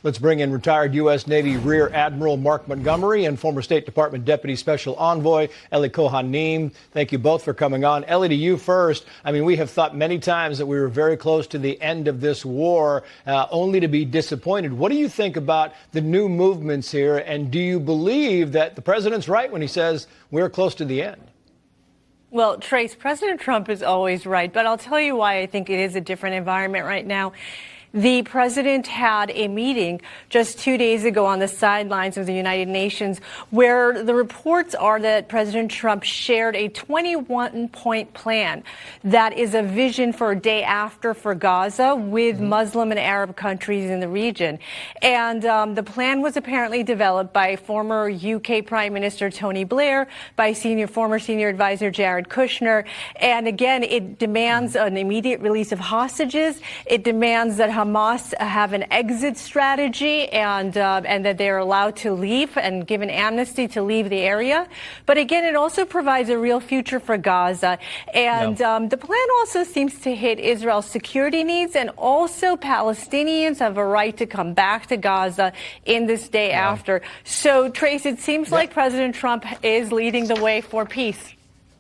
Let's bring in retired U.S. Navy Rear Admiral Mark Montgomery and former State Department Deputy Special Envoy Eli Kohanim. Thank you both for coming on. Eli, to you first. I mean, we have thought many times that we were very close to the end of this war, only to be disappointed. What do you think about the new movements here, and do you believe that the president's right when he says we're close to the end? Well, Trace, President Trump is always right, but I'll tell you why I think it is a different environment right now. The president had a meeting just 2 days ago on the sidelines of the United Nations where the reports are that President Trump shared a 21-point plan that is a vision for a day after for Gaza with Muslim and Arab countries in the region. And the plan was apparently developed by former UK Prime Minister Tony Blair, by former senior advisor Jared Kushner. And again, it demands an immediate release of hostages. It demands that Hamas have an exit strategy and that they're allowed to leave and give an amnesty to leave the area. But again, it also provides a real future for Gaza. And the plan also seems to hit Israel's security needs, and also Palestinians have a right to come back to Gaza in this day after. So, Trace, it seems like President Trump is leading the way for peace.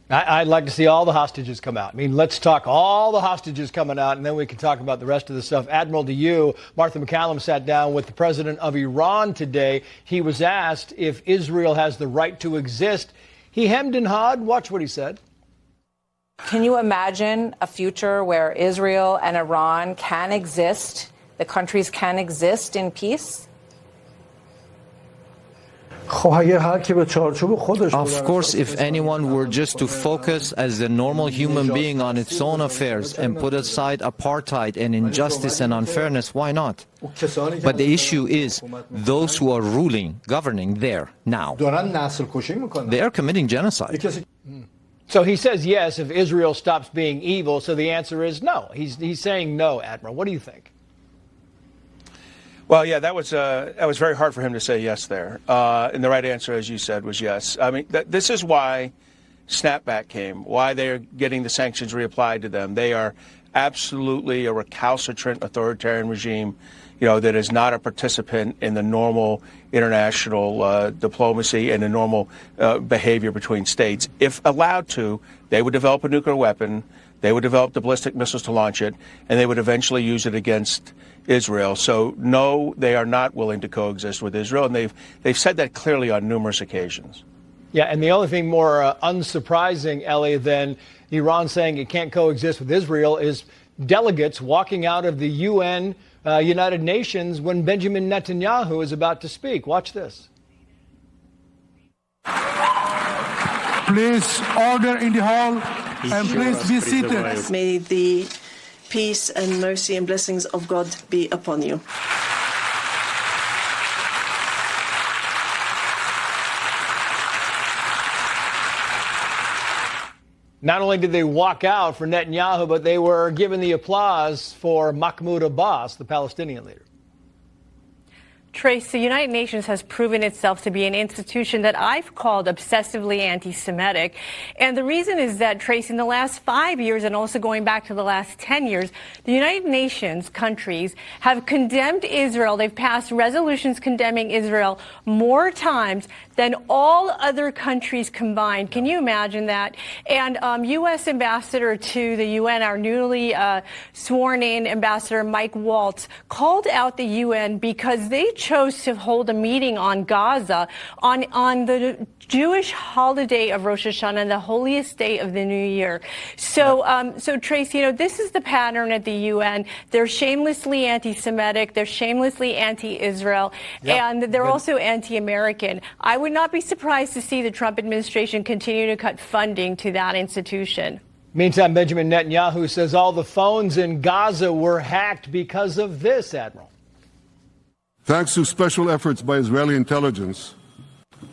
I'd like to see all the hostages come out. I mean, let's talk all the hostages coming out, and then we can talk about the rest of the stuff. Admiral, to you, Martha McCallum sat down with the president of Iran today. He was asked if Israel has the right to exist. He hemmed and hawed. Watch what he said. Can you imagine a future where Israel and Iran can exist, the countries can exist in peace? Of course, if anyone were just to focus as a normal human being on its own affairs and put aside apartheid and injustice and unfairness, why not? But the issue is those who are ruling, governing there now. They are committing genocide. So he says yes if Israel stops being evil. So the answer is no. He's saying no, Admiral. What do you think? Well, yeah, that was very hard for him to say yes there. And the right answer, as you said, was yes. I mean, this is why snapback came, why they're getting the sanctions reapplied to them. They are absolutely a recalcitrant authoritarian regime, that is not a participant in the normal international diplomacy and the normal behavior between states. If allowed to, they would develop a nuclear weapon, they would develop the ballistic missiles to launch it, and they would eventually use it against Israel. So, no, they are not willing to coexist with Israel, and they've said that clearly on numerous occasions. Yeah, and the only thing more unsurprising, Ellie, than Iran saying it can't coexist with Israel is delegates walking out of the UN, United Nations, when Benjamin Netanyahu is about to speak. Watch this. Please, order in the hall, and please be seated. May the peace and mercy and blessings of God be upon you. Not only did they walk out for Netanyahu, but they were given the applause for Mahmoud Abbas, the Palestinian leader. Trace, the United Nations has proven itself to be an institution that I've called obsessively anti-Semitic. And the reason is that, Trace, in the last 5 years and also going back to the last 10 years, the United Nations countries have condemned Israel. They've passed resolutions condemning Israel more times than all other countries combined. Can you imagine that? And U.S. Ambassador to the UN, our newly sworn-in Ambassador Mike Waltz, called out the UN because they chose to hold a meeting on Gaza on the Jewish holiday of Rosh Hashanah, the holiest day of the new year. So, Trace, this is the pattern at the UN. They're shamelessly anti-Semitic, they're shamelessly anti-Israel, and they're also anti-American. I would not be surprised to see the Trump administration continue to cut funding to that institution. Meantime, Benjamin Netanyahu says all the phones in Gaza were hacked because of this, Admiral. Thanks to special efforts by Israeli intelligence,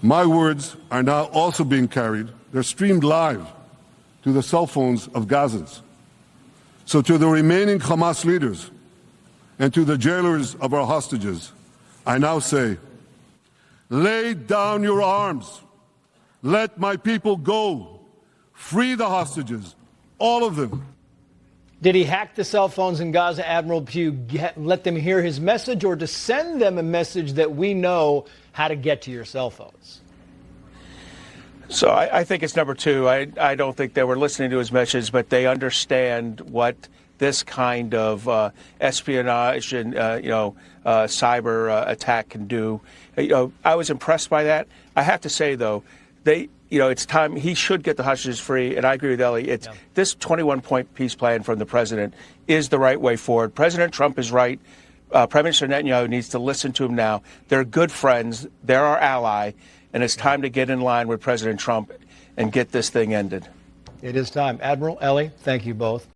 my words are now also being carried. They're streamed live to the cell phones of Gazans. So to the remaining Hamas leaders and to the jailers of our hostages, I now say, lay down your arms. Let my people go. Free the hostages, all of them. Did he hack the cell phones in Gaza, Admiral, to let them hear his message, or to send them a message that we know how to get to your cell phones? So I think it's number two. I don't think they were listening to his message, but they understand what this kind of espionage and cyber attack can do. I was impressed by that. I have to say, though, it's time he should get the hostages free. And I agree with Ellie. This 21-point peace plan from the president is the right way forward. President Trump is right. Prime Minister Netanyahu needs to listen to him now. They're good friends. They're our ally. And it's time to get in line with President Trump and get this thing ended. It is time. Admiral, Ellie, thank you both.